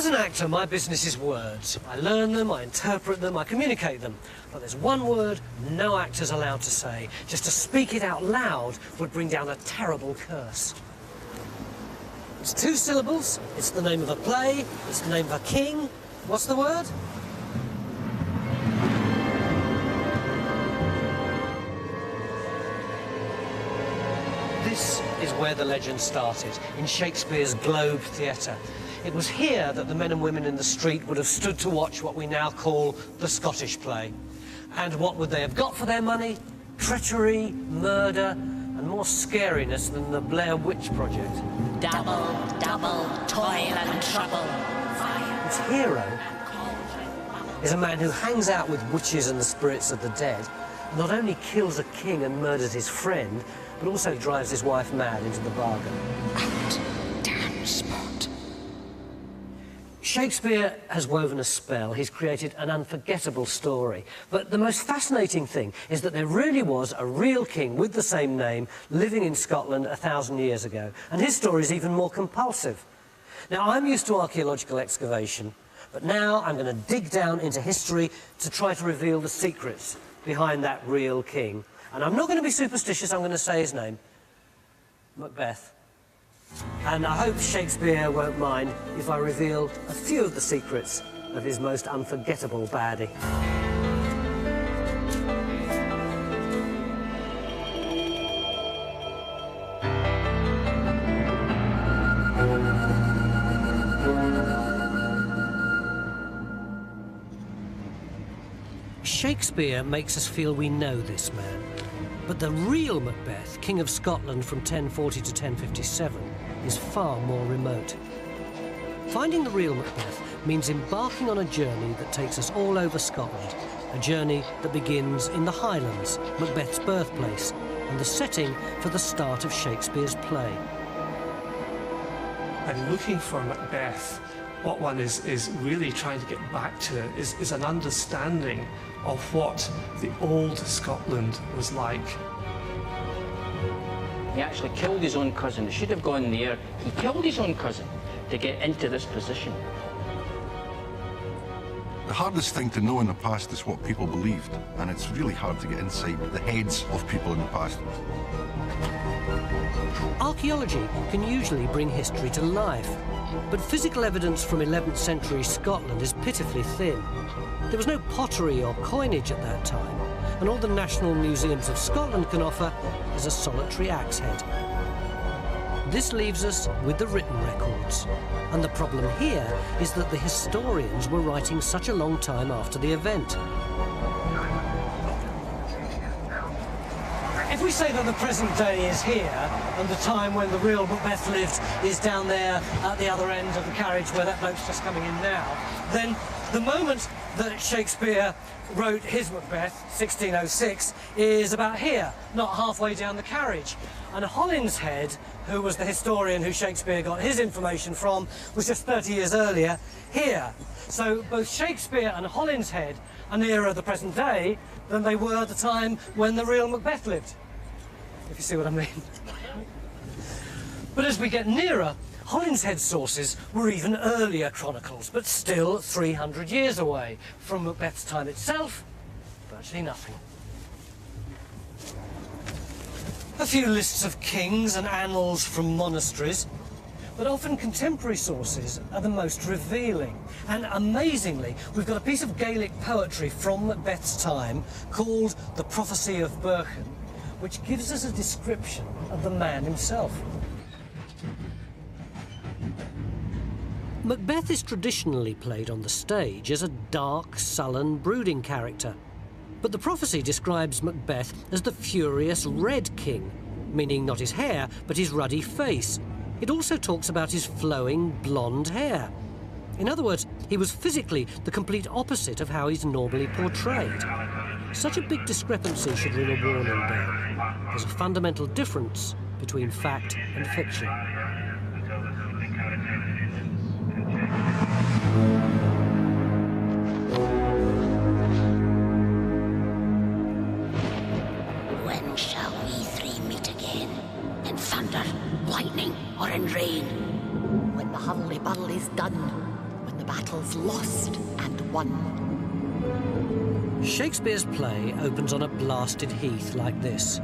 As an actor, my business is words. I learn them, I interpret them, I communicate them. But there's one word no actor's allowed to say. Just to speak it out loud would bring down a terrible curse. It's 2 syllables, it's the name of a play, it's the name of a king. What's the word? This is where the legend started, in Shakespeare's Globe Theatre. It was here that the men and women in the street would have stood to watch what we now call the Scottish play. And what would they have got for their money? Treachery, murder, and more scariness than the Blair Witch Project. Double, double, toil and trouble. Its hero is a man who hangs out with witches and the spirits of the dead, not only kills a king and murders his friend, but also drives his wife mad into the bargain. Out, damn spot. Shakespeare has woven a spell. He's created an unforgettable story. But the most fascinating thing is that there really was a real king with the same name living in Scotland 1,000 years ago. And his story is even more compulsive. Now, I'm used to archaeological excavation, but now I'm going to dig down into history to try to reveal the secrets behind that real king. And I'm not going to be superstitious, I'm going to say his name. Macbeth. And I hope Shakespeare won't mind if I reveal a few of the secrets of his most unforgettable baddie. Shakespeare makes us feel we know this man. But the real Macbeth, King of Scotland from 1040 to 1057, is far more remote. Finding the real Macbeth means embarking on a journey that takes us all over Scotland, a journey that begins in the Highlands, Macbeth's birthplace, and the setting for the start of Shakespeare's play. And looking for Macbeth, what one is really trying to get back to is an understanding of what the old Scotland was like. He actually killed his own cousin. He should have gone there. He killed his own cousin to get into this position. The hardest thing to know in the past is what people believed, and it's really hard to get inside the heads of people in the past. Archaeology can usually bring history to life, but physical evidence from 11th century Scotland is pitifully thin. There was no pottery or coinage at that time, and all the national museums of Scotland can offer is a solitary axe head. This leaves us with the written records, and the problem here is that the historians were writing such a long time after the event. If we say that the present day is here, and the time when the real Macbeth lived is down there at the other end of the carriage where that bloke's just coming in now, then the moment that Shakespeare wrote his Macbeth, 1606, is about here, not halfway down the carriage. And Holinshead, who was the historian who Shakespeare got his information from, was just 30 years earlier here. So both Shakespeare and Holinshead are nearer the present day than they were at the time when the real Macbeth lived, if you see what I mean. But as we get nearer, Holinshead's sources were even earlier chronicles, but still 300 years away. From Macbeth's time itself, virtually nothing. A few lists of kings and annals from monasteries, but often contemporary sources are the most revealing. And amazingly, we've got a piece of Gaelic poetry from Macbeth's time called The Prophecy of Berchen, which gives us a description of the man himself. Macbeth is traditionally played on the stage as a dark, sullen, brooding character. But the prophecy describes Macbeth as the furious Red King, meaning not his hair, but his ruddy face. It also talks about his flowing blonde hair. In other words, he was physically the complete opposite of how he's normally portrayed. Such a big discrepancy should ring a warning bell. There's a fundamental difference between fact and fiction. When shall we three meet again? In thunder, lightning, or in rain? When the huddly-buddle is done, when the battle's lost and won. Shakespeare's play opens on a blasted heath like this.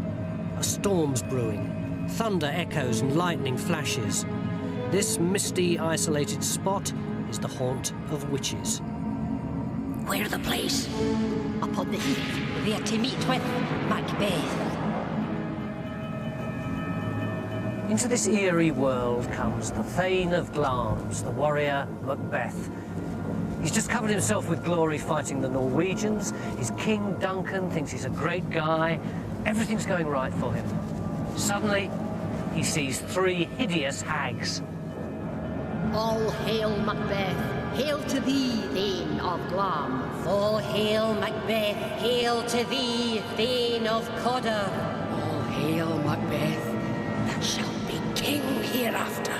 A storm's brewing, thunder echoes and lightning flashes. This misty, isolated spot is the haunt of witches. Where the place? Upon the heath, there to meet with Macbeth. Into this eerie world comes the Thane of Glamis, the warrior Macbeth. He's just covered himself with glory fighting the Norwegians. His King Duncan thinks he's a great guy. Everything's going right for him. Suddenly, he sees 3 hideous hags. All hail Macbeth, hail to thee, Thane of Glamis. All hail Macbeth, hail to thee, Thane of Cawdor. All hail Macbeth, that shall be king hereafter.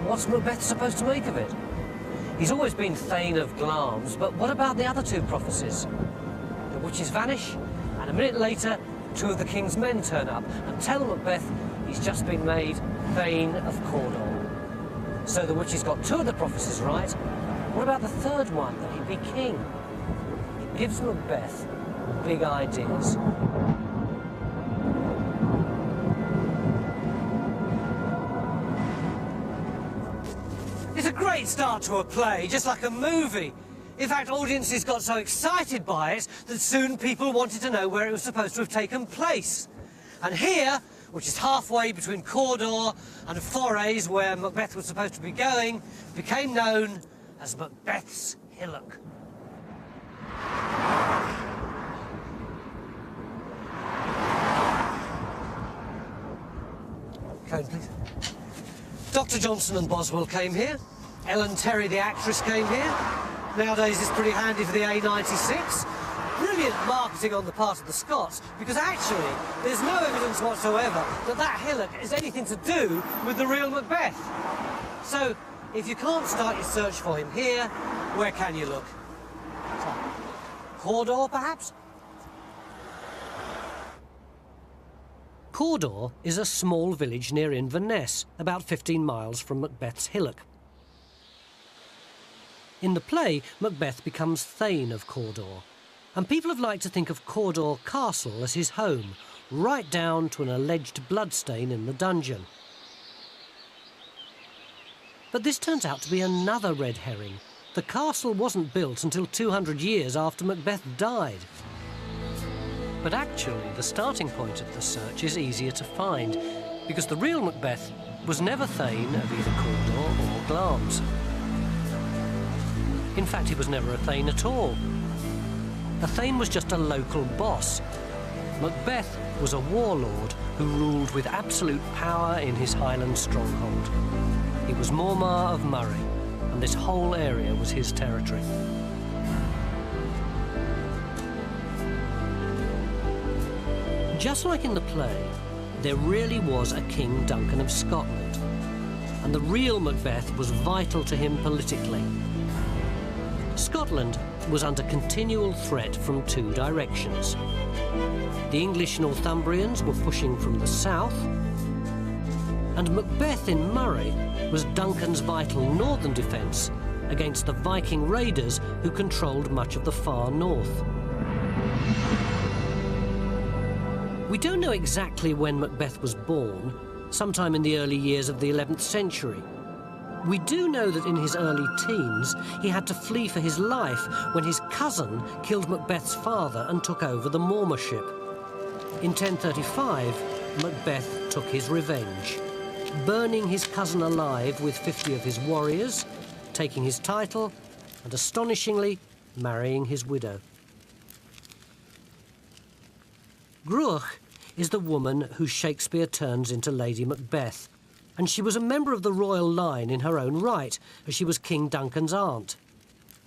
What's Macbeth supposed to make of it? He's always been Thane of Glamis, but what about the other 2 prophecies? The witches vanish, and a minute later, 2 of the king's men turn up and tell Macbeth he's just been made Thane of Cawdor. So the witches got 2 of the prophecies right. What about the 3rd one, that he'd be king? It gives Macbeth big ideas. It's a great start to a play, just like a movie. In fact, audiences got so excited by it that soon people wanted to know where it was supposed to have taken place. And here, which is halfway between Cawdor and Forres, where Macbeth was supposed to be going, became known as Macbeth's Hillock. Cone, please. Dr. Johnson and Boswell came here. Ellen Terry, the actress, came here. Nowadays, it's pretty handy for the A96. Brilliant marketing on the part of the Scots, because actually, there's no evidence whatsoever that that hillock is anything to do with the real Macbeth. So, if you can't start your search for him here, where can you look? Cawdor, perhaps? Cawdor is a small village near Inverness, about 15 miles from Macbeth's Hillock. In the play, Macbeth becomes Thane of Cawdor, and people have liked to think of Cawdor Castle as his home, right down to an alleged bloodstain in the dungeon. But this turns out to be another red herring. The castle wasn't built until 200 years after Macbeth died. But actually, the starting point of the search is easier to find, because the real Macbeth was never Thane of either Cawdor or Glamis. In fact, he was never a Thane at all. A Thane was just a local boss. Macbeth was a warlord who ruled with absolute power in his Highland stronghold. He was Mormar of Murray, and this whole area was his territory. Just like in the play, there really was a King Duncan of Scotland, and the real Macbeth was vital to him politically. Scotland was under continual threat from 2 directions. The English Northumbrians were pushing from the south, and Macbeth in Murray was Duncan's vital northern defence against the Viking raiders who controlled much of the far north. We don't know exactly when Macbeth was born, sometime in the early years of the 11th century. We do know that in his early teens, he had to flee for his life when his cousin killed Macbeth's father and took over the Mormarship. In 1035, Macbeth took his revenge, burning his cousin alive with 50 of his warriors, taking his title, and astonishingly, marrying his widow. Gruach is the woman who Shakespeare turns into Lady Macbeth, and she was a member of the royal line in her own right, as she was King Duncan's aunt.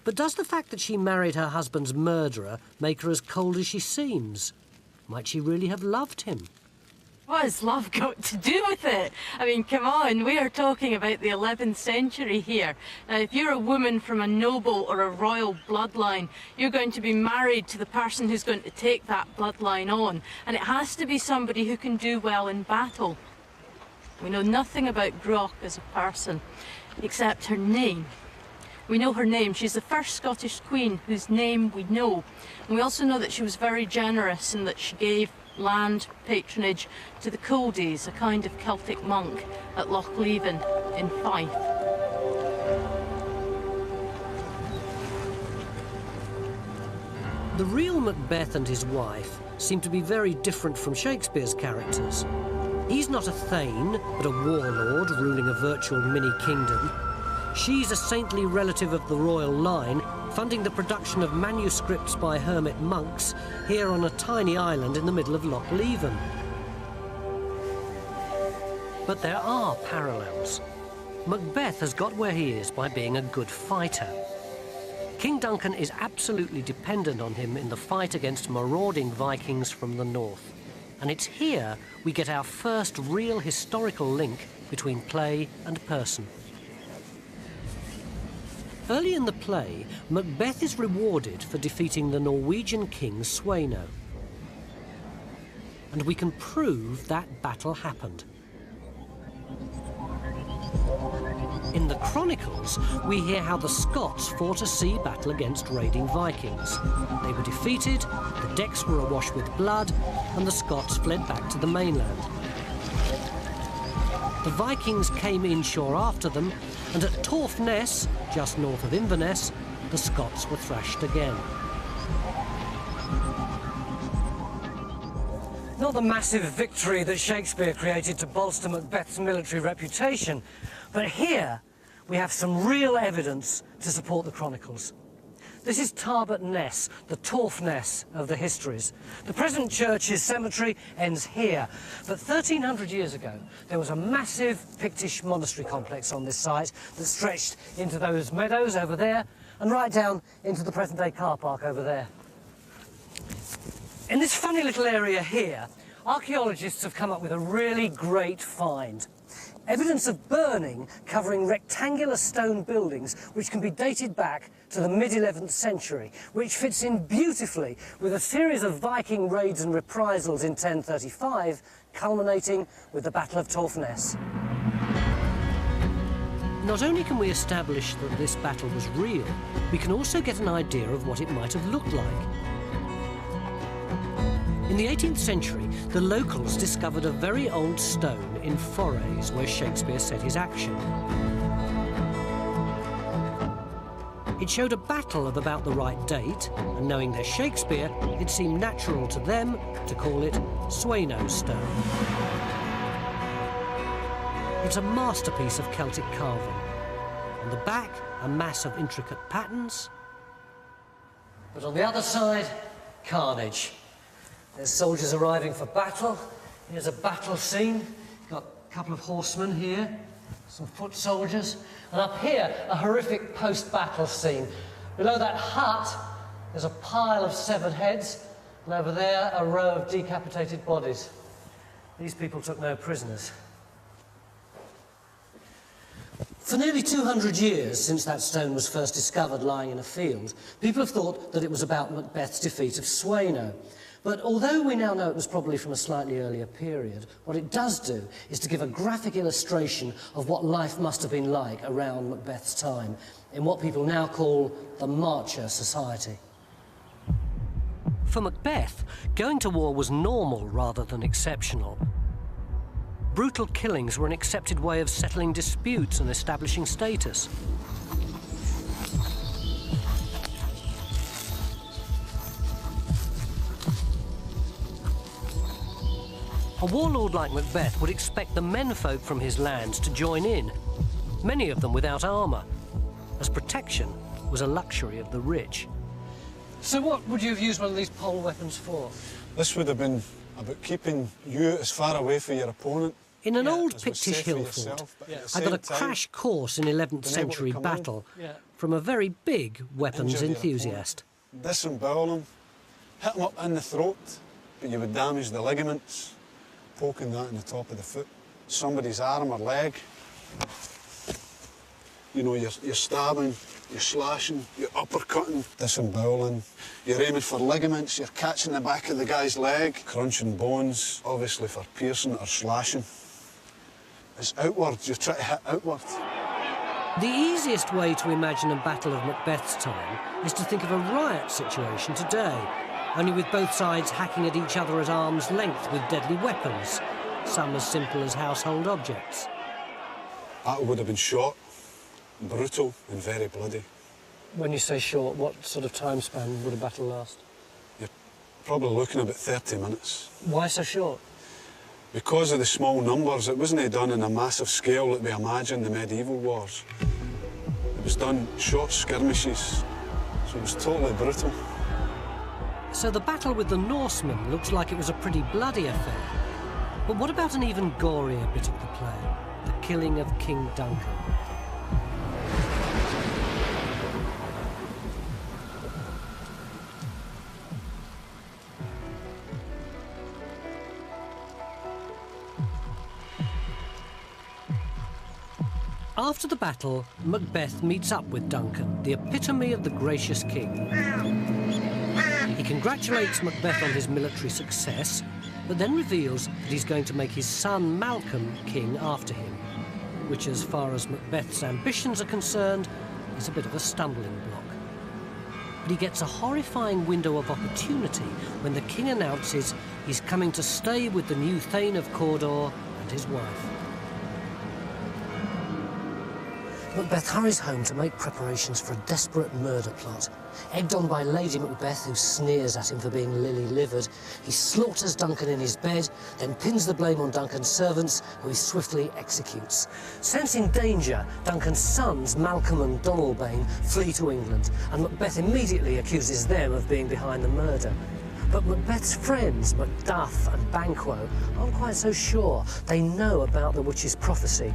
But does the fact that she married her husband's murderer make her as cold as she seems? Might she really have loved him? What has love got to do with it? I mean, come on, we are talking about the 11th century here. Now, if you're a woman from a noble or a royal bloodline, you're going to be married to the person who's going to take that bloodline on. And it has to be somebody who can do well in battle. We know nothing about Gruach as a person, except her name. We know her name. She's the first Scottish queen whose name we know. And we also know that she was very generous in that she gave land patronage to the Coldies, a kind of Celtic monk at Loch Leven in Fife. The real Macbeth and his wife seem to be very different from Shakespeare's characters. He's not a thane, but a warlord ruling a virtual mini-kingdom. She's a saintly relative of the royal line, funding the production of manuscripts by hermit monks here on a tiny island in the middle of Loch Leven. But there are parallels. Macbeth has got where he is by being a good fighter. King Duncan is absolutely dependent on him in the fight against marauding Vikings from the north. And it's here we get our first real historical link between play and person. Early in the play, Macbeth is rewarded for defeating the Norwegian king Sweno. And we can prove that battle happened. In the Chronicles, we hear how the Scots fought a sea battle against raiding Vikings. They were defeated, the decks were awash with blood, and the Scots fled back to the mainland. The Vikings came inshore after them, and at Torfness, just north of Inverness, the Scots were thrashed again. Not the massive victory that Shakespeare created to bolster Macbeth's military reputation, but here we have some real evidence to support the Chronicles. This is Tarbert Ness, the Torfness of the histories. The present church's cemetery ends here, but 1300 years ago there was a massive Pictish monastery complex on this site that stretched into those meadows over there and right down into the present-day car park over there. In this funny little area here, archaeologists have come up with a really great find. Evidence of burning covering rectangular stone buildings which can be dated back to the mid-11th century, which fits in beautifully with a series of Viking raids and reprisals in 1035, culminating with the Battle of Torfness. Not only can we establish that this battle was real, we can also get an idea of what it might have looked like. In the 18th century, the locals discovered a very old stone in Forres where Shakespeare set his action. It showed a battle of about the right date, and knowing they're Shakespeare, it seemed natural to them to call it Sweno Stone. It's a masterpiece of Celtic carving. On the back, a mass of intricate patterns. But on the other side, carnage. There's soldiers arriving for battle. Here's a battle scene. Got a couple of horsemen here, some foot soldiers. And up here, a horrific post-battle scene. Below that hut, there's a pile of severed heads. And over there, a row of decapitated bodies. These people took no prisoners. For nearly 200 years since that stone was first discovered lying in a field, people have thought that it was about Macbeth's defeat of Sweno. But although we now know it was probably from a slightly earlier period, what it does do is to give a graphic illustration of what life must have been like around Macbeth's time, in what people now call the Marcher Society. For Macbeth, going to war was normal rather than exceptional. Brutal killings were an accepted way of settling disputes and establishing status. A warlord like Macbeth would expect the menfolk from his lands to join in, many of them without armour, as protection was a luxury of the rich. So what would you have used one of these pole weapons for? This would have been about keeping you as far away from your opponent. In an old Pictish hill fort, I got a crash course in 11th century battle from a very big weapons enthusiast. Disembowel them, hit them up in the throat, but you would damage the ligaments, poking that in the top of the foot, somebody's arm or leg. You know, you're stabbing, you're slashing, you're uppercutting, disemboweling. You're aiming for ligaments, you're catching the back of the guy's leg, crunching bones, obviously for piercing or slashing. It's outwards, you try to hit outwards. The easiest way to imagine a battle of Macbeth's time is to think of a riot situation today, only with both sides hacking at each other at arm's length with deadly weapons, some as simple as household objects. That would have been short, brutal and very bloody. When you say short, what sort of time span would a battle last? You're probably looking about 30 minutes. Why so short? Because of the small numbers, it wasn't done on a massive scale that we imagine the medieval wars. It was done short skirmishes, so it was totally brutal. So the battle with the Norsemen looks like it was a pretty bloody affair. But what about an even gorier bit of the play? The killing of King Duncan. After the battle, Macbeth meets up with Duncan, the epitome of the gracious king. He congratulates Macbeth on his military success, but then reveals that he's going to make his son Malcolm king after him, which, as far as Macbeth's ambitions are concerned, is a bit of a stumbling block. But he gets a horrifying window of opportunity when the king announces he's coming to stay with the new Thane of Cawdor and his wife. Macbeth hurries home to make preparations for a desperate murder plot. Egged on by Lady Macbeth, who sneers at him for being lily-livered, he slaughters Duncan in his bed, then pins the blame on Duncan's servants, who he swiftly executes. Sensing danger, Duncan's sons, Malcolm and Donalbain, flee to England, and Macbeth immediately accuses them of being behind the murder. But Macbeth's friends, Macduff and Banquo, aren't quite so sure. They know about the witch's prophecy,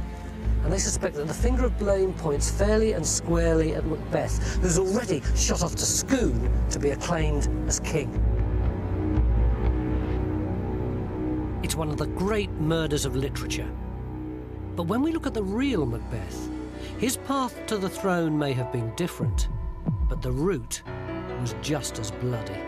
and they suspect that the finger of blame points fairly and squarely at Macbeth, who's already shot off to Scone to be acclaimed as king. It's one of the great murders of literature. But when we look at the real Macbeth, his path to the throne may have been different, but the route was just as bloody.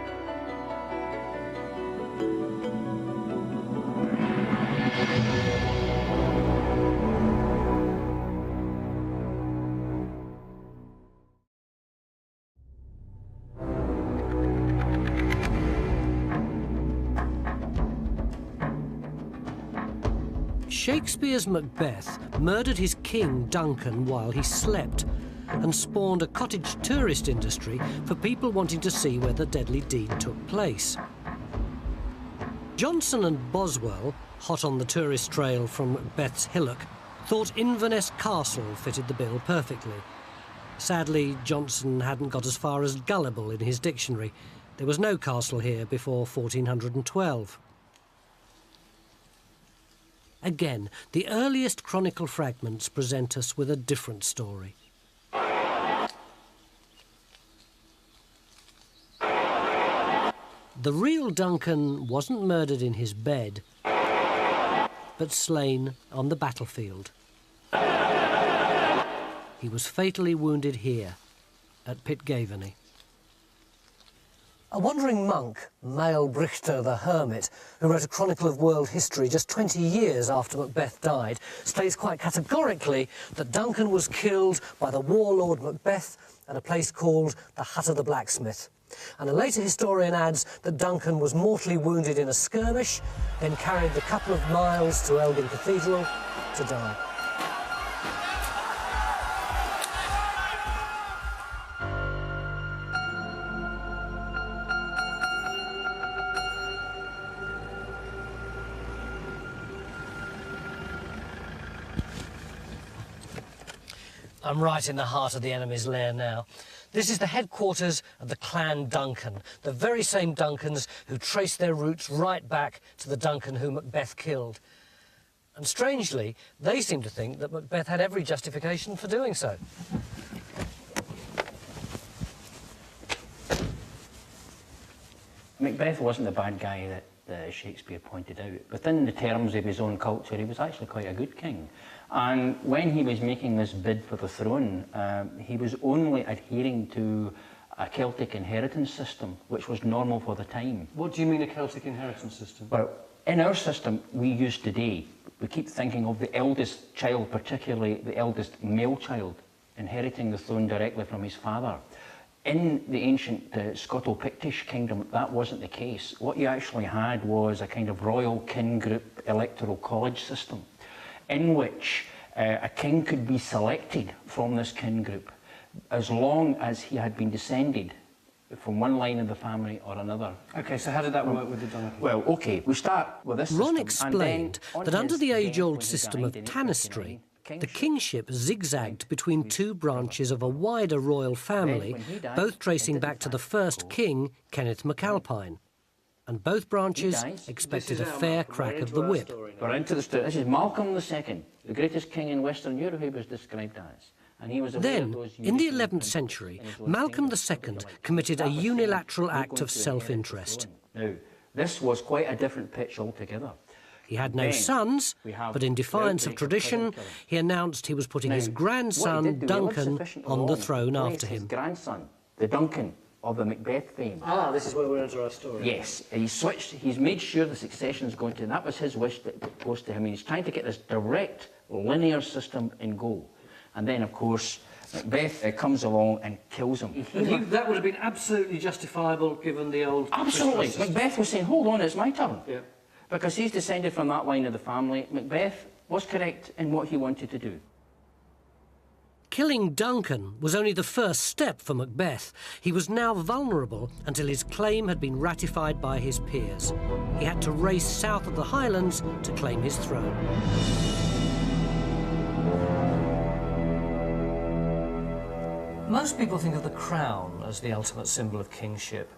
Shakespeare's Macbeth murdered his king Duncan while he slept and spawned a cottage tourist industry for people wanting to see where the deadly deed took place. Johnson and Boswell, hot on the tourist trail from Macbeth's hillock, thought Inverness Castle fitted the bill perfectly. Sadly, Johnson hadn't got as far as gullible in his dictionary. There was no castle here before 1412. Again, the earliest chronicle fragments present us with a different story. The real Duncan wasn't murdered in his bed, but slain on the battlefield. He was fatally wounded here, at Pitgaveny. A wandering monk, Maelbrichter the Hermit, who wrote a chronicle of world history just 20 years after Macbeth died, states quite categorically that Duncan was killed by the warlord Macbeth at a place called the Hut of the Blacksmith. And a later historian adds that Duncan was mortally wounded in a skirmish, then carried the couple of miles to Elgin Cathedral to die. I'm right in the heart of the enemy's lair now. This is the headquarters of the Clan Duncan, the very same Duncans who trace their roots right back to the Duncan who Macbeth killed. And strangely, they seem to think that Macbeth had every justification for doing so. Macbeth wasn't the bad guy that Shakespeare pointed out. Within the terms of his own culture, he was actually quite a good king. And when he was making this bid for the throne, he was only adhering to a Celtic inheritance system, which was normal for the time. What do you mean a Celtic inheritance system? Well, in our system we use today, we keep thinking of the eldest child, particularly the eldest male child. inheriting the throne directly from his father. In the ancient Scoto-Pictish kingdom, that wasn't the case. What you actually had was a kind of royal kin group electoral college system in which a king could be selected from this kin group as long as he had been descended from one line of the family or another. OK, so how did that work with the monarchy? Well, OK, we start with this Ron system, explained and then that under the on his age-old death, when he system of died in tanistry, 1859, the kingship zigzagged between two branches of a wider royal family, when he died, both it tracing didn't back to the pass first go. king, Kenneth MacAlpine. And both branches dies. expected a fair crack of the whip. We're into the story. This is Malcolm II, the greatest king in Western Europe, he was described as. And he was aware of Then, those in the European 11th principles century, in his own Malcolm kingdom. II committed a That was saying, unilateral "You're act going of to inherit the self-interest. throne." Now, this was quite a different pitch altogether. He had no Then sons, we have but in the defiance of outbreak of tradition, prison killing. he announced he was putting Now, his what grandson, he did do, he lived Duncan, sufficiently on the long throne to place after his him. grandson, the Duncan of the Macbeth fame. Ah, this is where we're into our story. Yes, he's made sure the succession is going to, and that was his wish that it goes to him. He's trying to get this direct, linear system in go. And then, of course, Macbeth comes along and kills him. That would have been absolutely justifiable given the old... Absolutely. Macbeth was saying, hold on, it's my turn. Yeah. Because he's descended from that line of the family. Macbeth was correct in what he wanted to do. Killing Duncan was only the first step for Macbeth. He was now vulnerable until his claim had been ratified by his peers. He had to race south of the Highlands to claim his throne. Most people think of the crown as the ultimate symbol of kingship.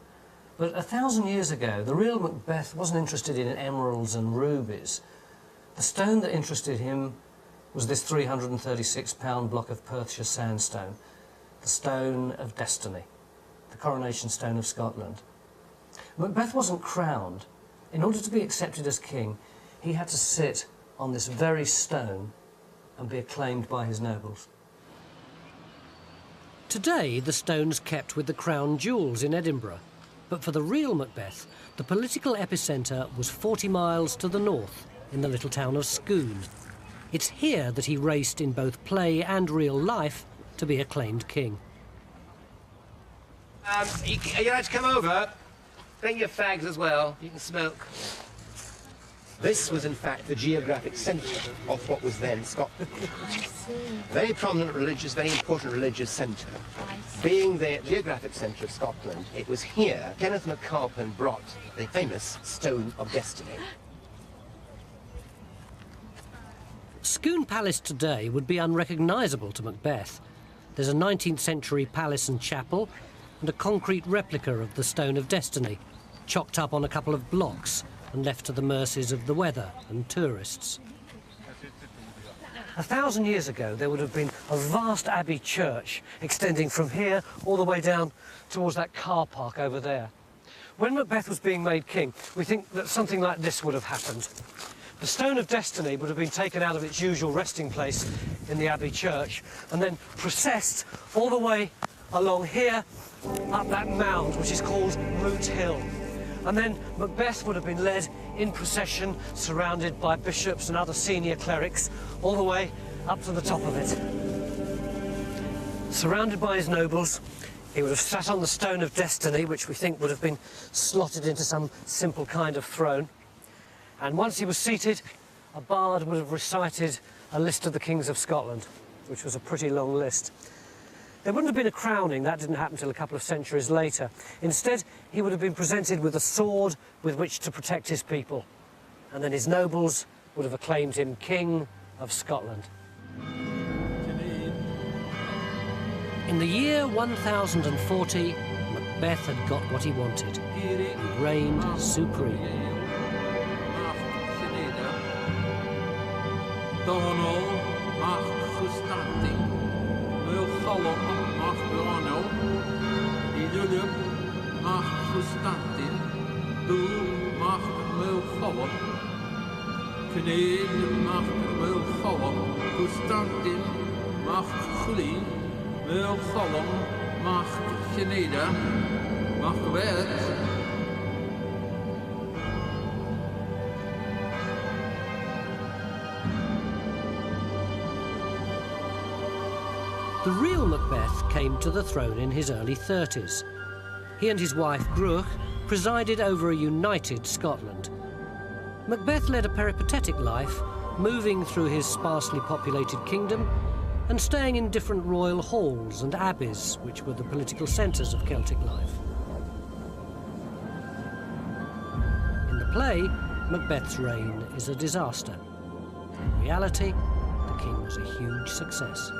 But 1,000 years ago, the real Macbeth wasn't interested in emeralds and rubies. The stone that interested him was this 336-pound block of Perthshire sandstone, the Stone of Destiny, the coronation stone of Scotland. Macbeth wasn't crowned. In order to be accepted as king, he had to sit on this very stone and be acclaimed by his nobles. Today, the stone's kept with the crown jewels in Edinburgh. But for the real Macbeth, the political epicentre was 40 miles to the north, in the little town of Scone. It's here that he raced in both play and real life to be acclaimed king. Are you allowed to come over? Bring your fags as well. You can smoke. This was, in fact, the geographic centre of what was then Scotland. Very prominent religious, very important religious centre. Being the geographic centre of Scotland, it was here Kenneth MacAlpine brought the famous Stone of Destiny. Scone Palace today would be unrecognisable to Macbeth. There's a 19th century palace and chapel and a concrete replica of the Stone of Destiny, chalked up on a couple of blocks and left to the mercies of the weather and tourists. 1,000 years ago, there would have been a vast abbey church extending from here all the way down towards that car park over there. When Macbeth was being made king, we think that something like this would have happened. The Stone of Destiny would have been taken out of its usual resting place in the abbey church and then processed all the way along here up that mound, which is called Moot Hill. And then Macbeth would have been led in procession, surrounded by bishops and other senior clerics, all the way up to the top of it. Surrounded by his nobles, he would have sat on the Stone of Destiny, which we think would have been slotted into some simple kind of throne. And once he was seated, a bard would have recited a list of the kings of Scotland, which was a pretty long list. There wouldn't have been a crowning, that didn't happen until a couple of centuries later. Instead, he would have been presented with a sword with which to protect his people. And then his nobles would have acclaimed him King of Scotland. In the year 1040, Macbeth had got what he wanted. He reigned supreme. The real Macbeth came to the throne in his early 30s. He and his wife, Gruach, presided over a united Scotland. Macbeth led a peripatetic life, moving through his sparsely populated kingdom and staying in different royal halls and abbeys, which were the political centres of Celtic life. In the play, Macbeth's reign is a disaster. In reality, the king was a huge success.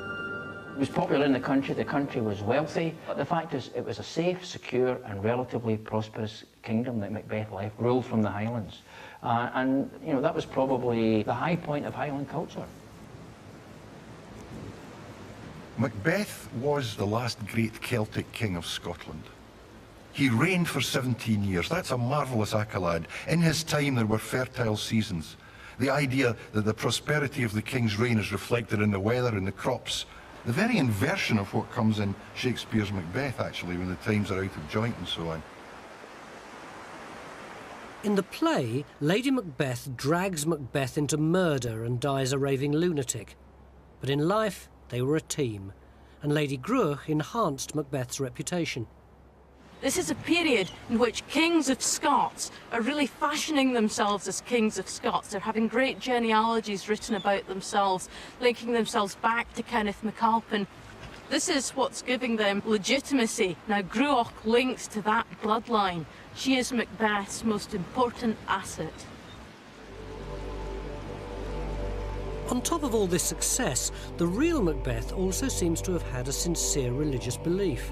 It was popular in the country was wealthy, but the fact is it was a safe, secure and relatively prosperous kingdom that Macbeth left, ruled from the Highlands. And you know, that was probably the high point of Highland culture. Macbeth was the last great Celtic king of Scotland. He reigned for 17 years. That's a marvellous accolade. In his time there were fertile seasons. The idea that the prosperity of the king's reign is reflected in the weather and the crops, the very inversion of what comes in Shakespeare's Macbeth, actually, when the times are out of joint and so on. In the play, Lady Macbeth drags Macbeth into murder and dies a raving lunatic. But in life, they were a team, and Lady Gruach enhanced Macbeth's reputation. This is a period in which kings of Scots are really fashioning themselves as kings of Scots. They're having great genealogies written about themselves, linking themselves back to Kenneth MacAlpin. This is what's giving them legitimacy. Now, Gruach links to that bloodline. She is Macbeth's most important asset. On top of all this success, the real Macbeth also seems to have had a sincere religious belief.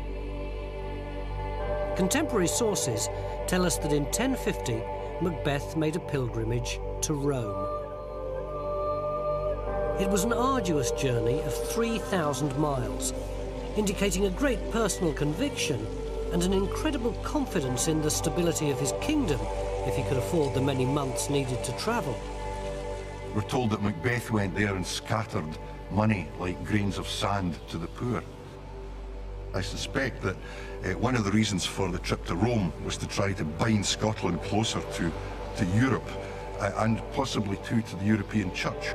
Contemporary sources tell us that in 1050, Macbeth made a pilgrimage to Rome. It was an arduous journey of 3,000 miles, indicating a great personal conviction and an incredible confidence in the stability of his kingdom if he could afford the many months needed to travel. We're told that Macbeth went there and scattered money like grains of sand to the poor. I suspect that one of the reasons for the trip to Rome was to try to bind Scotland closer to Europe and possibly too to the European Church.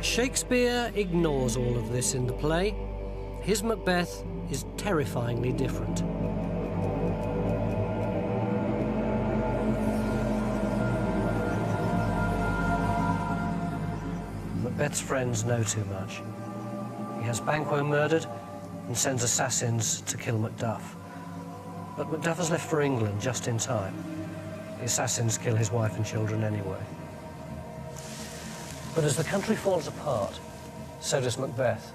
Shakespeare ignores all of this in the play. His Macbeth is terrifyingly different. Macbeth's friends know too much. He has Banquo murdered and sends assassins to kill Macduff. But Macduff has left for England just in time. The assassins kill his wife and children anyway. But as the country falls apart, so does Macbeth.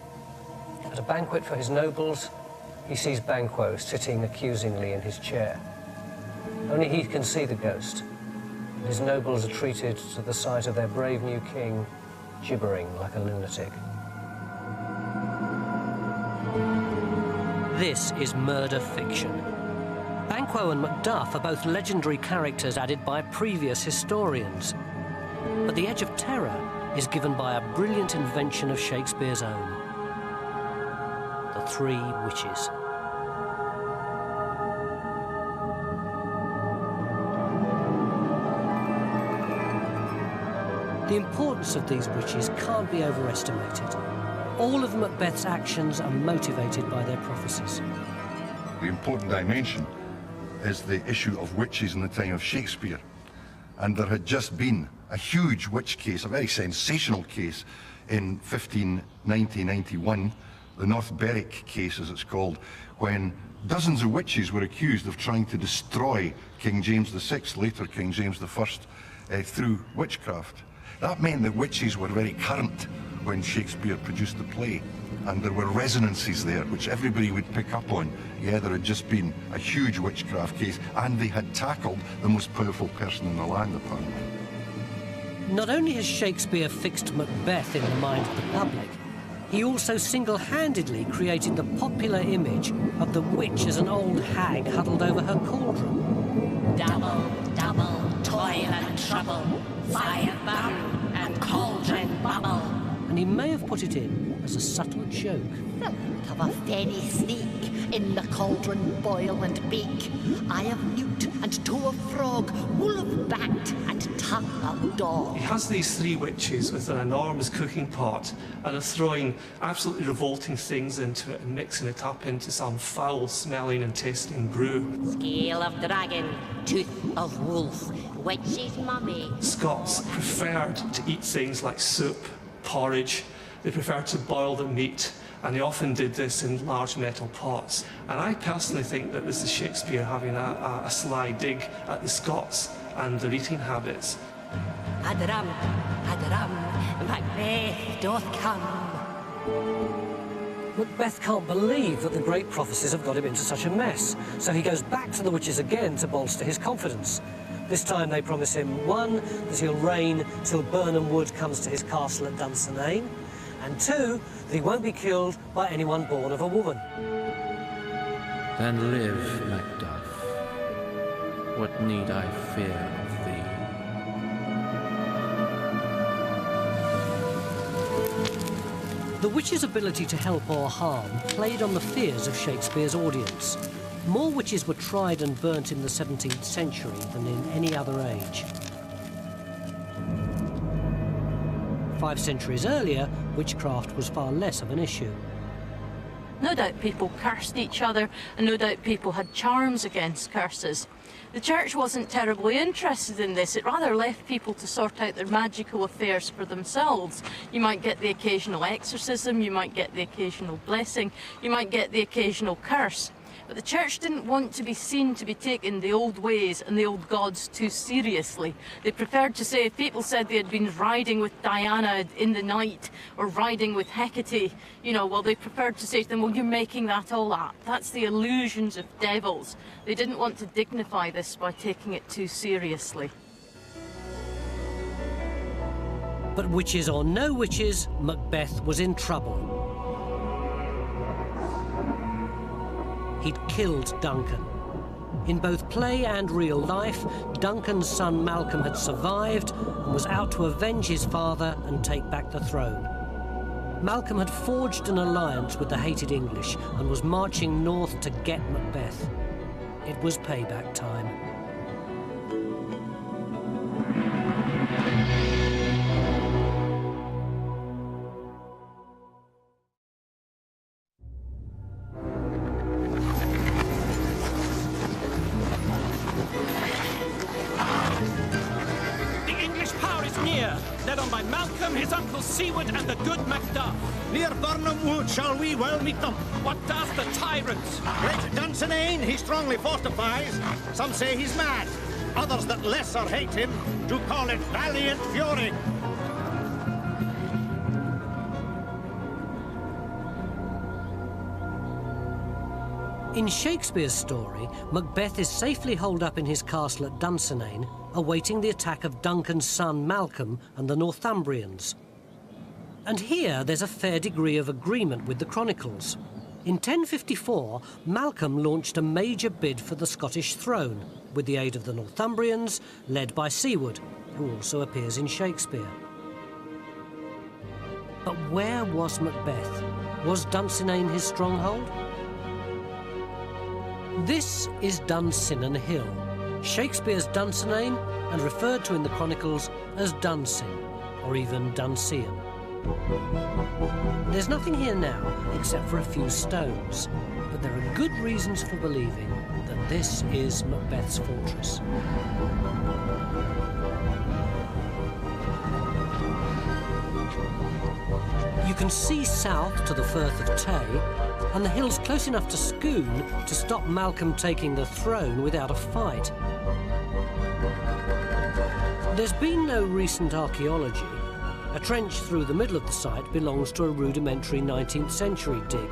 At a banquet for his nobles, he sees Banquo sitting accusingly in his chair. Only he can see the ghost. His nobles are treated to the sight of their brave new king, gibbering like a lunatic. This is murder fiction. Banquo and Macduff are both legendary characters added by previous historians. But the edge of terror is given by a brilliant invention of Shakespeare's own. The Three Witches. The importance of these witches can't be overestimated. All of Macbeth's actions are motivated by their prophecies. The important dimension is the issue of witches in the time of Shakespeare. And there had just been a huge witch case, a very sensational case, in 1590-91, the North Berwick case as it's called, when dozens of witches were accused of trying to destroy King James VI, later King James I, through witchcraft. That meant that witches were very current when Shakespeare produced the play, and there were resonances there which everybody would pick up on. Yeah, there had just been a huge witchcraft case, and they had tackled the most powerful person in the land, apparently. Not only has Shakespeare fixed Macbeth in the mind of the public, he also single-handedly created the popular image of the witch as an old hag huddled over her cauldron. Double, double, toil and trouble, fire burn and cauldron bubble. And and he may have put it in as a subtle joke. Have a fairy snake in the cauldron boil and bake. I have newt and toe of frog, wool of bat and tongue of dog. He has these three witches with an enormous cooking pot and are throwing absolutely revolting things into it and mixing it up into some foul-smelling and tasting brew. Scale of dragon, tooth of wolf, witch's mummy. Scots preferred to eat things like soup, porridge. They preferred to boil their meat, and they often did this in large metal pots. And I personally think that this is Shakespeare having a sly dig at the Scots and their eating habits. Adram, Macbeth doth come. Macbeth can't believe that the great prophecies have got him into such a mess, so he goes back to the witches again to bolster his confidence. This time they promise him, 1, that he'll reign till Burnham Wood comes to his castle at Dunsinane, and 2, that he won't be killed by anyone born of a woman. Then live, Macduff. What need I fear of thee? The witch's ability to help or harm played on the fears of Shakespeare's audience. More witches were tried and burnt in the 17th century than in any other age. 5 centuries earlier, witchcraft was far less of an issue. No doubt people cursed each other, and no doubt people had charms against curses. The church wasn't terribly interested in this. It rather left people to sort out their magical affairs for themselves. You might get the occasional exorcism, you might get the occasional blessing, you might get the occasional curse. But the church didn't want to be seen to be taking the old ways and the old gods too seriously. They preferred to say, if people said they had been riding with Diana in the night or riding with Hecate, you know, well, they preferred to say to them, well, you're making that all up. That's the illusions of devils. They didn't want to dignify this by taking it too seriously. But witches or no witches, Macbeth was in trouble. He'd killed Duncan. In both play and real life, Duncan's son Malcolm had survived and was out to avenge his father and take back the throne. Malcolm had forged an alliance with the hated English and was marching north to get Macbeth. It was payback time. Led on by Malcolm, his uncle Siward, and the good Macduff. Near Burnham Wood shall we well meet them. What does the tyrant? Great Dunsinane he strongly fortifies. Some say he's mad. Others that lesser hate him do call it valiant fury. In Shakespeare's story, Macbeth is safely holed up in his castle at Dunsinane, awaiting the attack of Duncan's son Malcolm and the Northumbrians. And here there's a fair degree of agreement with the chronicles. In 1054, Malcolm launched a major bid for the Scottish throne, with the aid of the Northumbrians, led by Siward, who also appears in Shakespeare. But where was Macbeth? Was Dunsinane his stronghold? This is Dunsinane Hill, Shakespeare's Dunsinane, and referred to in the chronicles as Dunsin, or even Dunsean. There's nothing here now except for a few stones, but there are good reasons for believing that this is Macbeth's fortress. You can see south to the Firth of Tay, and the hill's close enough to Scone to stop Malcolm taking the throne without a fight. There's been no recent archaeology. A trench through the middle of the site belongs to a rudimentary 19th century dig.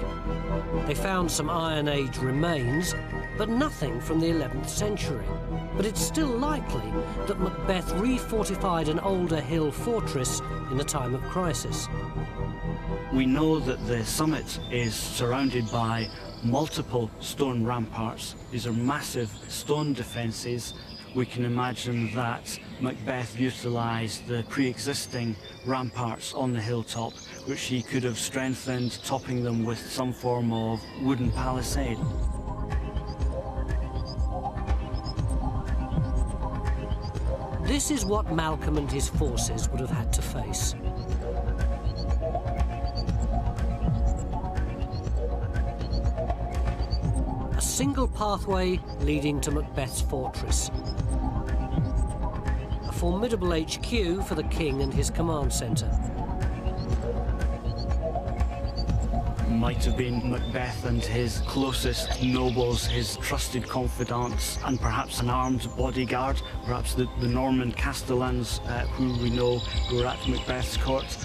They found some Iron Age remains, but nothing from the 11th century. But it's still likely that Macbeth refortified an older hill fortress in a time of crisis. We know that the summit is surrounded by multiple stone ramparts. These are massive stone defences we can imagine that Macbeth utilised the pre-existing ramparts on the hilltop, which he could have strengthened, topping them with some form of wooden palisade. This is what Malcolm and his forces would have had to face. A single pathway leading to Macbeth's fortress. A formidable HQ for the king and his command centre. Might have been Macbeth and his closest nobles, his trusted confidants, and perhaps an armed bodyguard, perhaps the Norman castellans who we know were at Macbeth's court.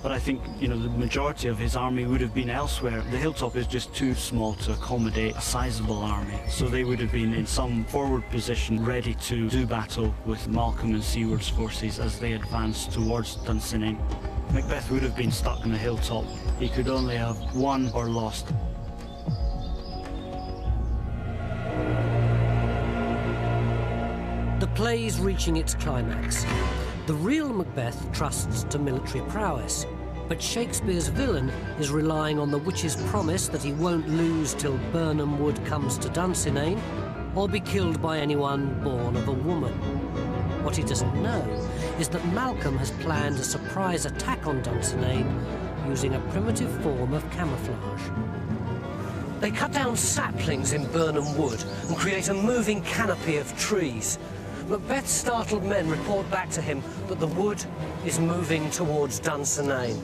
But I think, you know, the majority of his army would have been elsewhere. The hilltop is just too small to accommodate a sizable army, so they would have been in some forward position, ready to do battle with Malcolm and Siward's forces as they advanced towards Dunsinane. Macbeth would have been stuck on the hilltop. He could only have won or lost. The play's reaching its climax. The real Macbeth trusts to military prowess, but Shakespeare's villain is relying on the witch's promise that he won't lose till Birnam Wood comes to Dunsinane, or be killed by anyone born of a woman. What he doesn't know is that Malcolm has planned a surprise attack on Dunsinane using a primitive form of camouflage. They cut down saplings in Birnam Wood and create a moving canopy of trees. Macbeth's startled men report back to him that the wood is moving towards Dunsinane.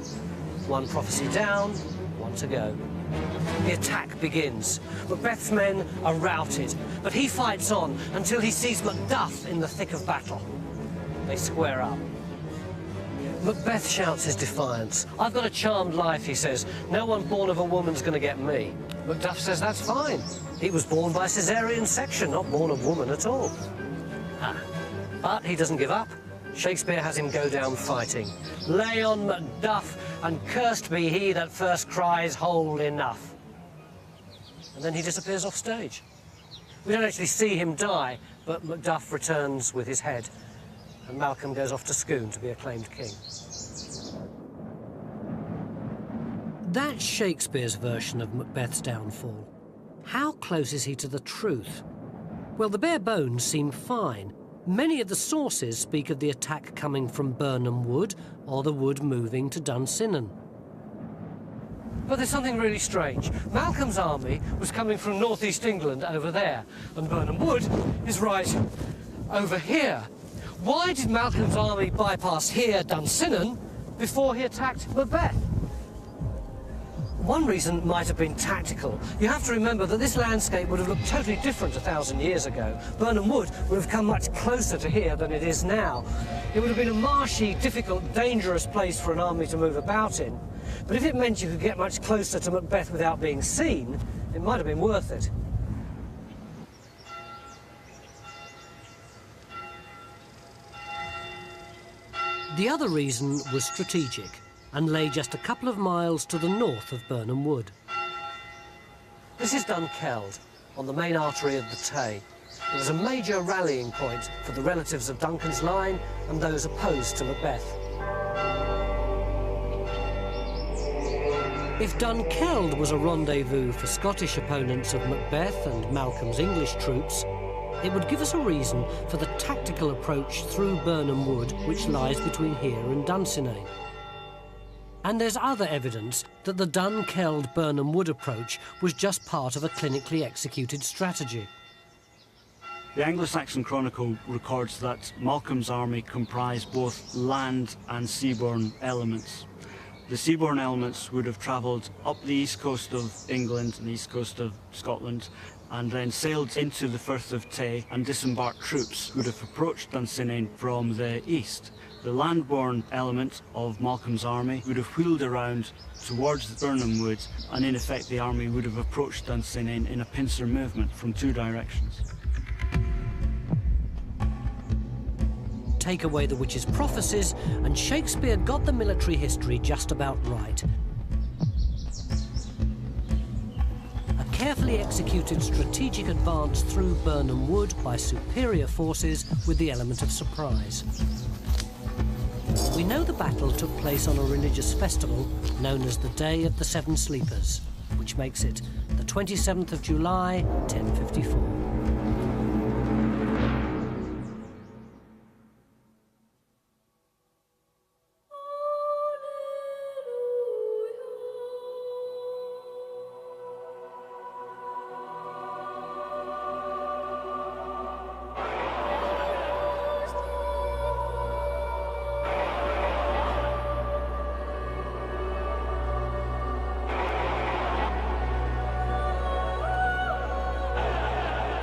One prophecy down, one to go. The attack begins. Macbeth's men are routed, but he fights on until he sees Macduff in the thick of battle. They square up. Macbeth shouts his defiance. "I've got a charmed life," he says. "No one born of a woman's going to get me." Macduff says that's fine. He was born by caesarean section, not born of woman at all. But he doesn't give up. Shakespeare has him go down fighting. "Lay on Macduff, and cursed be he that first cries, 'Hold enough.'" And then he disappears off stage. We don't actually see him die, but Macduff returns with his head, and Malcolm goes off to Scone to be acclaimed king. That's Shakespeare's version of Macbeth's downfall. How close is he to the truth? Well, the bare bones seem fine. Many of the sources speak of the attack coming from Birnam Wood or the wood moving to Dunsinane. But there's something really strange. Malcolm's army was coming from northeast England over there, and Birnam Wood is right over here. Why did Malcolm's army bypass here, Dunsinane, before he attacked Macbeth? One reason might have been tactical. You have to remember that this landscape would have looked totally different 1,000 years ago. Birnam Wood would have come much closer to here than it is now. It would have been a marshy, difficult, dangerous place for an army to move about in. But if it meant you could get much closer to Macbeth without being seen, it might have been worth it. The other reason was strategic and lay just a couple of miles to the north of Birnam Wood. This is Dunkeld, on the main artery of the Tay. It was a major rallying point for the relatives of Duncan's line and those opposed to Macbeth. If Dunkeld was a rendezvous for Scottish opponents of Macbeth and Malcolm's English troops, it would give us a reason for the tactical approach through Birnam Wood, which lies between here and Dunsinane. And there's other evidence that the Dunkeld-Birnam Wood approach was just part of a clinically executed strategy. The Anglo-Saxon Chronicle records that Malcolm's army comprised both land and seaborne elements. The seaborne elements would have travelled up the east coast of England and the east coast of Scotland, and then sailed into the Firth of Tay, and disembarked troops would have approached Dunsinane from the east. The landborne element of Malcolm's army would have wheeled around towards the Birnam Wood, and in effect the army would have approached Dunsinane in a pincer movement from two directions. Take away the witch's prophecies, and Shakespeare got the military history just about right. A carefully executed strategic advance through Burnham Wood by superior forces with the element of surprise. We know the battle took place on a religious festival known as the Day of the Seven Sleepers, which makes it the 27th of July, 1054.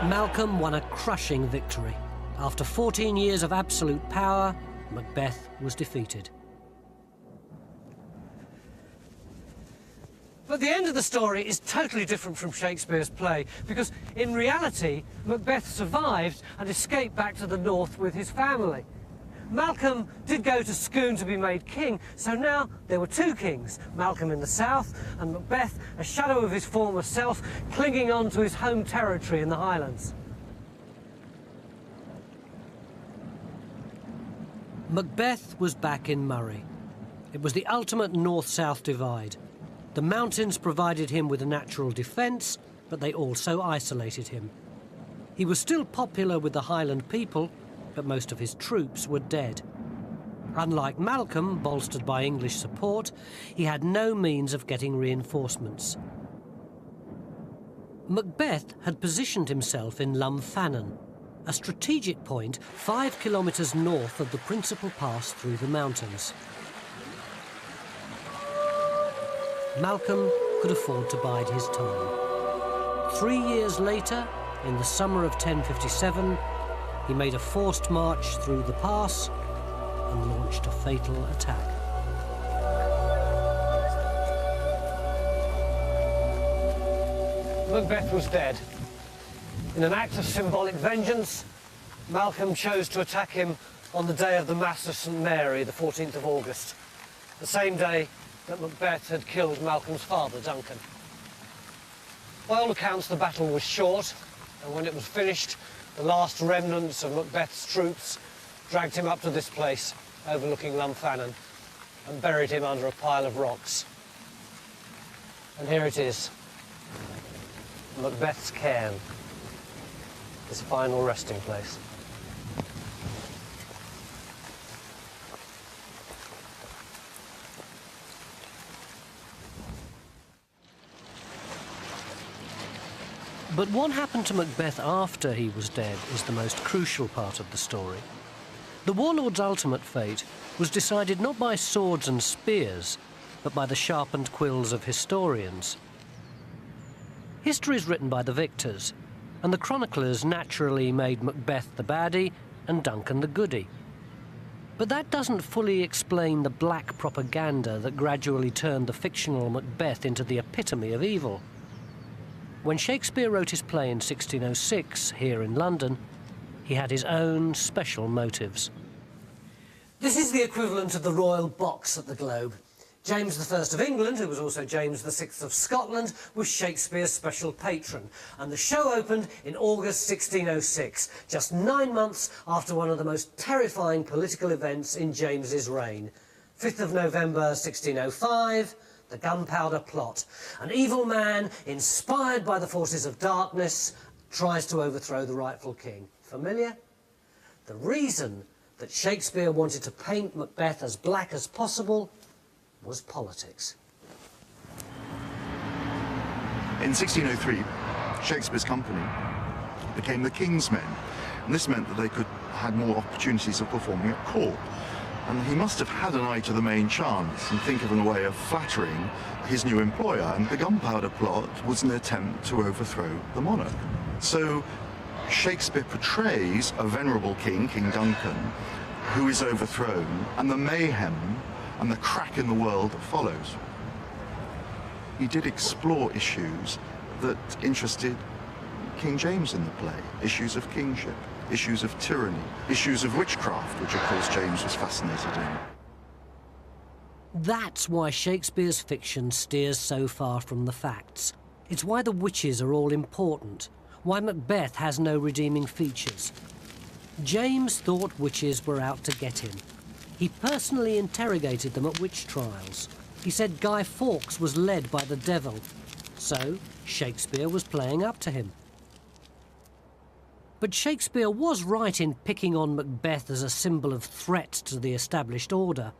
Malcolm won a crushing victory. After 14 years of absolute power, Macbeth was defeated. But the end of the story is totally different from Shakespeare's play, because in reality, Macbeth survived and escaped back to the north with his family. Malcolm did go to Scone to be made king, so now there were two kings, Malcolm in the south and Macbeth, a shadow of his former self, clinging on to his home territory in the Highlands. Macbeth was back in Murray. It was the ultimate north-south divide. The mountains provided him with a natural defence, but they also isolated him. He was still popular with the Highland people, but most of his troops were dead. Unlike Malcolm, bolstered by English support, he had no means of getting reinforcements. Macbeth had positioned himself in Lumfannon, a strategic point 5 kilometres north of the principal pass through the mountains. Malcolm could afford to bide his time. 3 years later, in the summer of 1057, he made a forced march through the pass and launched a fatal attack. Macbeth was dead. In an act of symbolic vengeance, Malcolm chose to attack him on the day of the Mass of St Mary, the 14th of August, the same day that Macbeth had killed Malcolm's father, Duncan. By all accounts, the battle was short, and when it was finished, the last remnants of Macbeth's troops dragged him up to this place, overlooking Lumfannon, and buried him under a pile of rocks. And here it is, Macbeth's cairn, his final resting place. But what happened to Macbeth after he was dead is the most crucial part of the story. The warlord's ultimate fate was decided not by swords and spears, but by the sharpened quills of historians. History is written by the victors, and the chroniclers naturally made Macbeth the baddie and Duncan the goodie. But that doesn't fully explain the black propaganda that gradually turned the fictional Macbeth into the epitome of evil. When Shakespeare wrote his play in 1606 here in London, he had his own special motives. This is the equivalent of the royal box at the Globe. James I of England, who was also James VI of Scotland, was Shakespeare's special patron, and the show opened in August 1606, just 9 months after one of the most terrifying political events in James's reign. 5th of November 1605, the Gunpowder Plot. An evil man, inspired by the forces of darkness, tries to overthrow the rightful king. Familiar? The reason that Shakespeare wanted to paint Macbeth as black as possible was politics. In 1603, Shakespeare's company became the King's Men, and this meant that they had more opportunities of performing at court. And he must have had an eye to the main chance and think of a way of flattering his new employer, and the Gunpowder Plot was an attempt to overthrow the monarch. So Shakespeare portrays a venerable king, King Duncan, who is overthrown, and the mayhem and the crack in the world that follows. He did explore issues that interested King James in the play, issues of kingship, issues of tyranny, issues of witchcraft, which of course James was fascinated in. That's why Shakespeare's fiction steers so far from the facts. It's why the witches are all important, why Macbeth has no redeeming features. James thought witches were out to get him. He personally interrogated them at witch trials. He said Guy Fawkes was led by the devil. So Shakespeare was playing up to him. But Shakespeare was right in picking on Macbeth as a symbol of threat to the established order.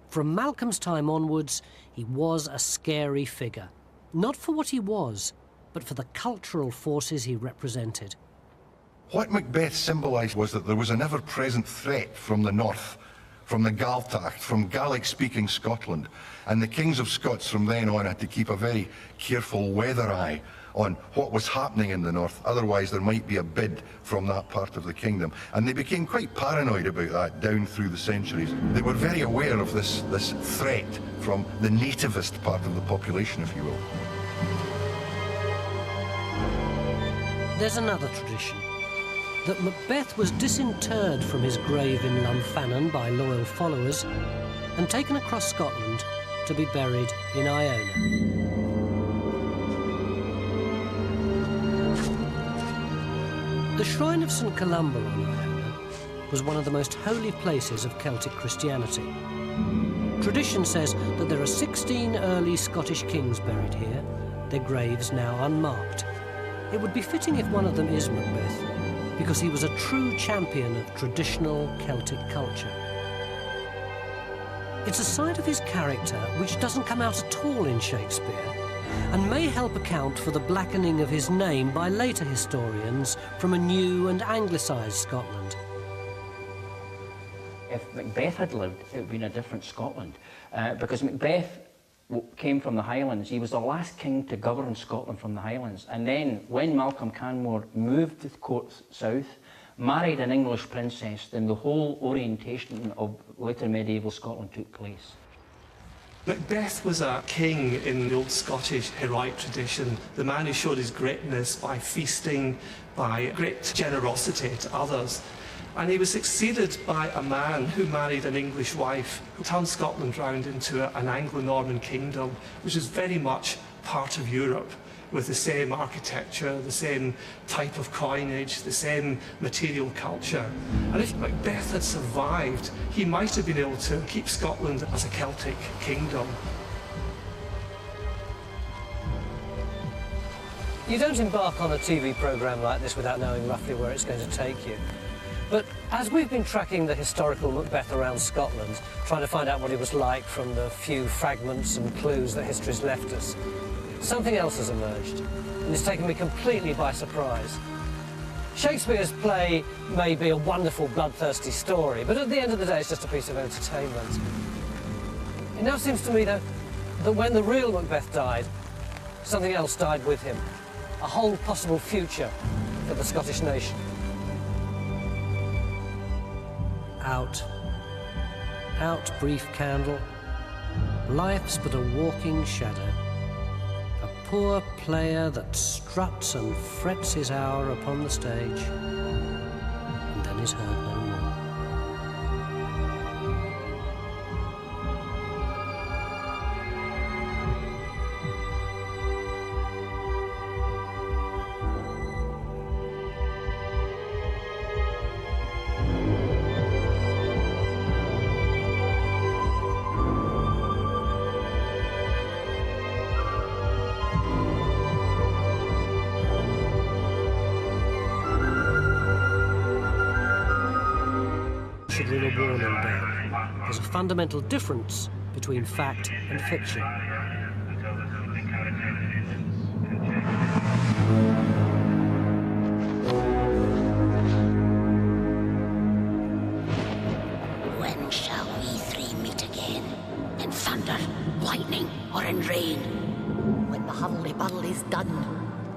From Malcolm's time onwards, he was a scary figure. Not for what he was, but for the cultural forces he represented. What Macbeth symbolised was that there was an ever-present threat from the north, from the Gaeltacht, from Gaelic-speaking Scotland, and the kings of Scots from then on had to keep a very careful weather eye on what was happening in the north, otherwise there might be a bid from that part of the kingdom. And they became quite paranoid about that down through the centuries. They were very aware of this threat from the nativist part of the population, if you will. There's another tradition, that Macbeth was disinterred from his grave in Lunfannon by loyal followers and taken across Scotland to be buried in Iona. The shrine of St Columba on Iona was one of the most holy places of Celtic Christianity. Tradition says that there are 16 early Scottish kings buried here, their graves now unmarked. It would be fitting if one of them is Macbeth, because he was a true champion of traditional Celtic culture. It's a side of his character which doesn't come out at all in Shakespeare, and may help account for the blackening of his name by later historians from a new and anglicised Scotland. If Macbeth had lived, it would have been a different Scotland, because Macbeth came from the Highlands. He was the last king to govern Scotland from the Highlands. And then, when Malcolm Canmore moved to the court south, married an English princess, then the whole orientation of later medieval Scotland took place. Macbeth was a king in the old Scottish heroic tradition, the man who showed his greatness by feasting, by great generosity to others. And he was succeeded by a man who married an English wife, who turned Scotland round into an Anglo-Norman kingdom, which is very much part of Europe, with the same architecture, the same type of coinage, the same material culture. And if Macbeth had survived, he might have been able to keep Scotland as a Celtic kingdom. You don't embark on a TV programme like this without knowing roughly where it's going to take you. But as we've been tracking the historical Macbeth around Scotland, trying to find out what he was like from the few fragments and clues that history's left us, something else has emerged, and it's taken me completely by surprise. Shakespeare's play may be a wonderful, bloodthirsty story, but at the end of the day, it's just a piece of entertainment. It now seems to me, though, that when the real Macbeth died, something else died with him. A whole possible future for the Scottish nation. Out. Out, brief candle. Life's but a walking shadow. A poor player that struts and frets his hour upon the stage, and then is heard no more. Children are born and dead. There's a fundamental difference between fact and fiction. When shall we three meet again? In thunder, lightning, or in rain? When the huddly-buddle is done,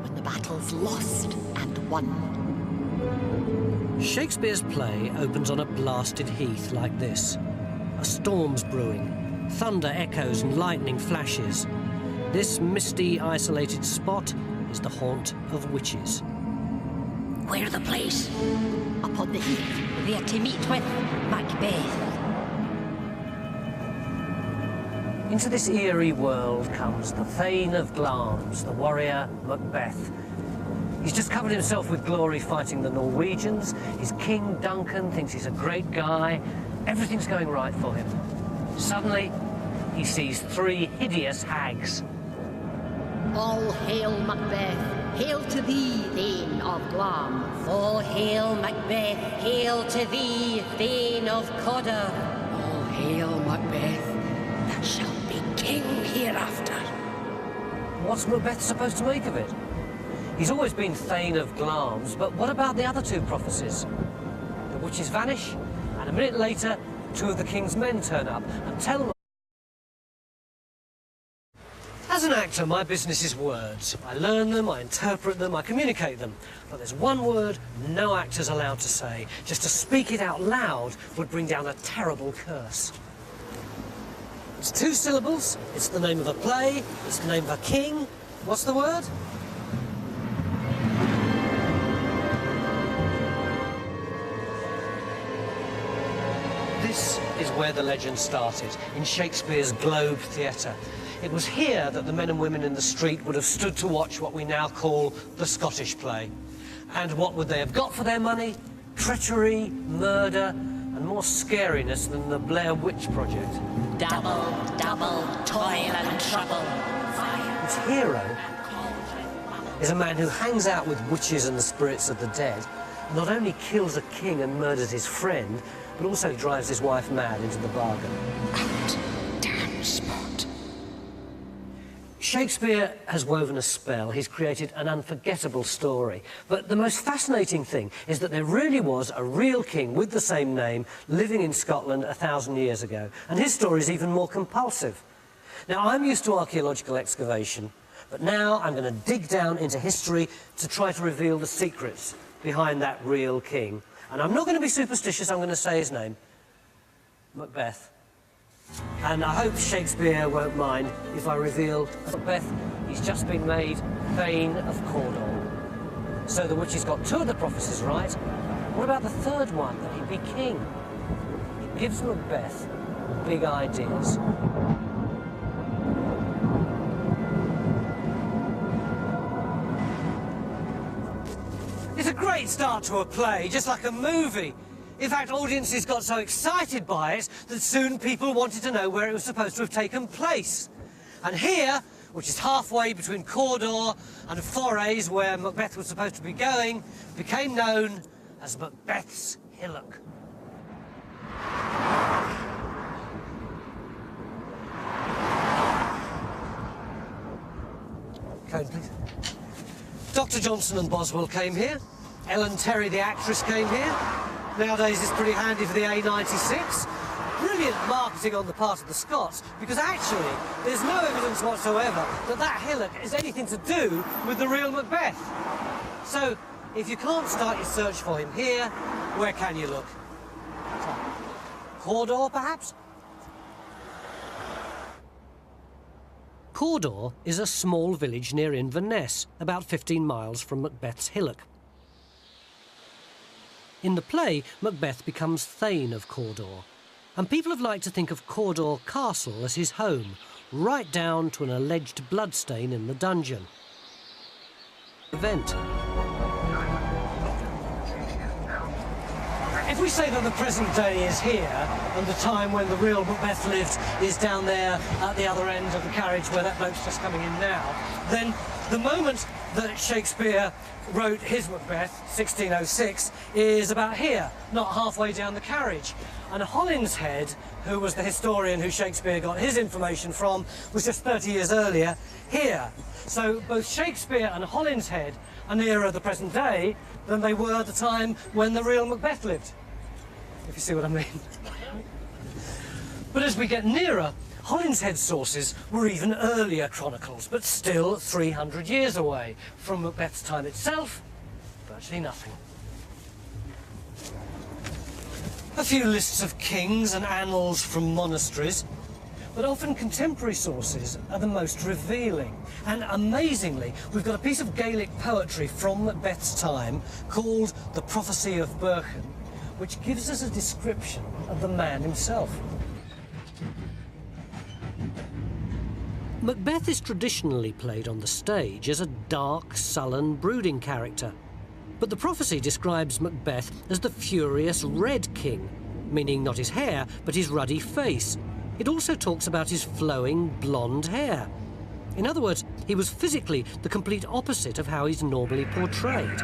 when the battle's lost and won. Shakespeare's play opens on a blasted heath like this. A storm's brewing, thunder echoes and lightning flashes. This misty, isolated spot is the haunt of witches. Where the place? Upon the heath, there to meet with Macbeth. Into this eerie world comes the Thane of Glamis, the warrior Macbeth. He's just covered himself with glory fighting the Norwegians. His king, Duncan, thinks he's a great guy. Everything's going right for him. Suddenly, he sees 3 hideous hags. All hail Macbeth, hail to thee, Thane of Glamis. All hail Macbeth, hail to thee, Thane of Cawdor. All hail Macbeth, that shall be king hereafter. What's Macbeth supposed to make of it? He's always been Thane of Glamis, but what about the other 2 prophecies? The witches vanish, and a minute later, 2 of the king's men turn up and tell them. As an actor, my business is words. I learn them, I interpret them, I communicate them. But there's one word no actor's allowed to say. Just to speak it out loud would bring down a terrible curse. It's 2 syllables, it's the name of a play, it's the name of a king. What's the word? This is where the legend started, in Shakespeare's Globe Theatre. It was here that the men and women in the street would have stood to watch what we now call the Scottish play. And what would they have got for their money? Treachery, murder, and more scariness than the Blair Witch Project. Double, double, toil and trouble. Its hero is a man who hangs out with witches and the spirits of the dead, and not only kills a king and murders his friend, but also drives his wife mad into the bargain. Out, damn spot. Shakespeare has woven a spell. He's created an unforgettable story. But the most fascinating thing is that there really was a real king with the same name living in Scotland 1,000 years ago. And his story is even more compulsive. Now, I'm used to archaeological excavation, but now I'm going to dig down into history to try to reveal the secrets behind that real king. And I'm not going to be superstitious, I'm going to say his name. Macbeth. And I hope Shakespeare won't mind if I reveal Macbeth. He's just been made Thane of Cawdor. So the witches got 2 of the prophecies right. What about the 3rd one, that he'd be king? It gives Macbeth big ideas. It's a great start to a play, just like a movie. In fact, audiences got so excited by it that soon people wanted to know where it was supposed to have taken place. And here, which is halfway between Cawdor and Forays, where Macbeth was supposed to be going, became known as Macbeth's Hillock. Code, please. Dr. Johnson and Boswell came here. Ellen Terry, the actress, came here. Nowadays, it's pretty handy for the A96. Brilliant marketing on the part of the Scots, because actually, there's no evidence whatsoever that that hillock is anything to do with the real Macbeth. So, if you can't start your search for him here, where can you look? Cawdor, perhaps? Cawdor is a small village near Inverness, about 15 miles from Macbeth's Hillock. In the play, Macbeth becomes Thane of Cawdor, and people have liked to think of Cawdor Castle as his home, right down to an alleged bloodstain in the dungeon. Event. If we say that the present day is here, and the time when the real Macbeth lived is down there at the other end of the carriage where that bloke's just coming in now, then the moment that Shakespeare wrote his Macbeth, 1606, is about here, not halfway down the carriage. And Holinshead, who was the historian who Shakespeare got his information from, was just 30 years earlier here. So both Shakespeare and Holinshead are nearer the present day than they were at the time when the real Macbeth lived, if you see what I mean. But as we get nearer, Holinshead's sources were even earlier chronicles, but still 300 years away. From Macbeth's time itself, virtually nothing. A few lists of kings and annals from monasteries, but often contemporary sources are the most revealing. And amazingly, we've got a piece of Gaelic poetry from Macbeth's time called The Prophecy of Burchan, which gives us a description of the man himself. Macbeth is traditionally played on the stage as a dark, sullen, brooding character. But the prophecy describes Macbeth as the furious Red King, meaning not his hair, but his ruddy face. It also talks about his flowing blonde hair. In other words, he was physically the complete opposite of how he's normally portrayed.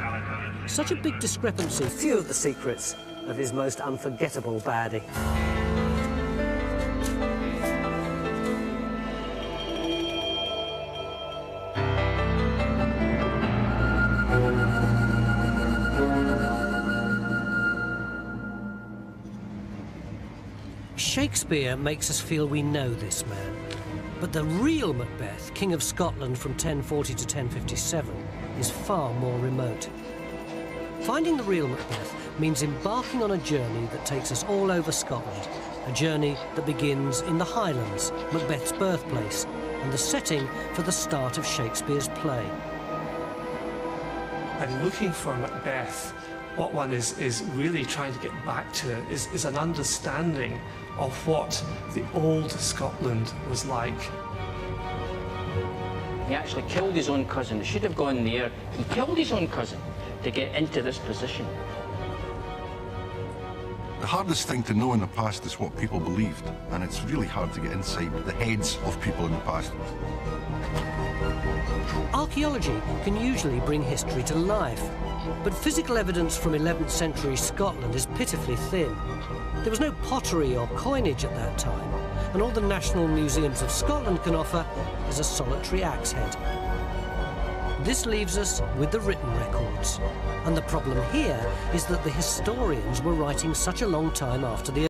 Such a big discrepancy. Few of the secrets of his most unforgettable baddie. Shakespeare makes us feel we know this man. But the real Macbeth, King of Scotland from 1040 to 1057, is far more remote. Finding the real Macbeth means embarking on a journey that takes us all over Scotland, a journey that begins in the Highlands, Macbeth's birthplace, and the setting for the start of Shakespeare's play. And looking for Macbeth, what one is really trying to get back to is an understanding of what the old Scotland was like. He actually killed his own cousin. He should have gone there. He killed his own cousin to get into this position. The hardest thing to know in the past is what people believed, and it's really hard to get inside the heads of people in the past. Archaeology can usually bring history to life, but physical evidence from 11th century Scotland is pitifully thin. There was no pottery or coinage at that time, and all the national museums of Scotland can offer is a solitary axe head. This leaves us with the written records, and the problem here is that the historians were writing such a long time after the